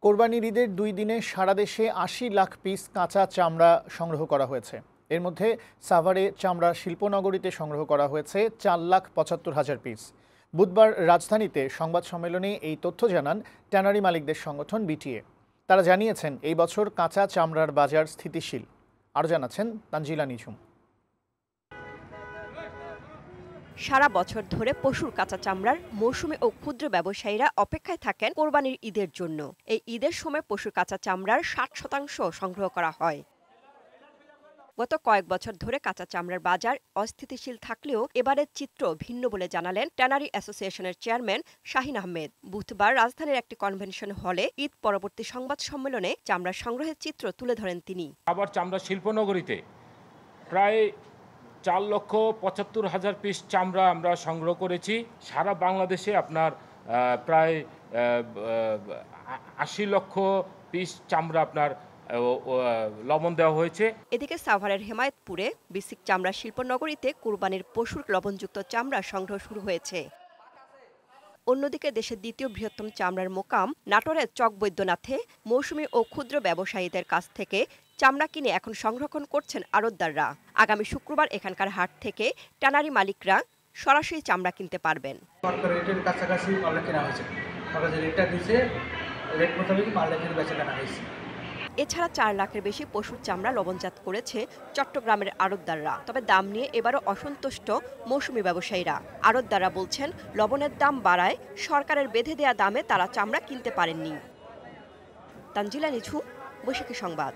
কোরবানির ঈদের 2 দিনে সারা দেশে ৮০ লাখ পিস কাঁচা চামড়া সংগ্রহ করা হয়েছে। এর মধ্যে সাভারে চামড়া শিল্পনগরীতে সংগ্রহ করা হয়েছে 4,75,000 পিস। বুধবার রাজধানীতে সংবাদ সম্মেলনে এই তথ্য জানান ট্যানারি মালিকদের সংগঠন বিটিএ। তারা জানিয়েছেন এই বছর কাঁচা চামড়ার বাজার স্থিতিশীল। আরও জানাচ্ছেন তানজিলা নিঝুম। সারা বছর ধরে পশুর কাঁচা চামড়ার মৌসুমী ও ক্ষুদ্র ব্যবসায়ীরা অপেক্ষায় থাকেন কোরবানির ঈদের জন্য। এই ঈদের সময় পশুর কাঁচা চামড়ার 60% সংগ্রহ করা হয়। গত কয়েক বছর ধরে কাঁচা চামড়ার বাজার অস্থিতিশীল থাকলেও এবারের চিত্র ভিন্ন বলে জানালেন ট্যানারি অ্যাসোসিয়েশনের চেয়ারম্যান শাহিন আহমেদ। বুধবার রাজধানীর একটি কনভেনশন হলে ঈদ পরবর্তী সংবাদ সম্মেলনে চামড়া সংগ্রহের চিত্র তুলে ধরেন তিনি। আবার চামড়া শিল্পনগরীতে প্রায় 4,75,000 পিস চামড়া আমরা সংগ্রহ করেছি। সারা বাংলাদেশে আপনার প্রায় 80 লক্ষ পিস চামড়া আপনার লবণ দেওয়া হয়েছে। এদিকে সাভারের হেমায়েতপুরে বিসিক চামড়া শিল্পনগরীতে কুরবানির পশুর লবণযুক্ত চামড়া সংগ্রহ শুরু হয়েছে। অন্যদিকে দেশের দ্বিতীয় বৃহত্তম চামড়ার মোকাম নাটোরের চকবৈদ্যনাথে মৌসুমী ও ক্ষুদ্র ব্যবসায়ীদের কাছ থেকে চামড়া কিনে এখন সংরক্ষণ করছেন আড়তদাররা। আগামী শুক্রবার এখানকার হাট থেকে ট্যানারি মালিকরা সরাসরি চামড়া কিনতে পারবেন। রেটের কাছাকাছি মাল কেনা হয়েছে, তারা যে রেটটা দিয়েছে রেট মোতাবেক মাল বেচা কেনা হয়েছে। এছাড়া 4 লাখের বেশি পশুর চামড়া লবণজাত করেছে চট্টগ্রামের আড়তদাররা। তবে দাম নিয়ে এবারও অসন্তুষ্ট মৌসুমী ব্যবসায়ীরা। আড়তদাররা বলছেন লবণের দাম বাড়ায় সরকারের বেঁধে দেয়া দামে তারা চামড়া কিনতে পারেননি। তানজিলা নিঝুম, বৈশাখী সংবাদ।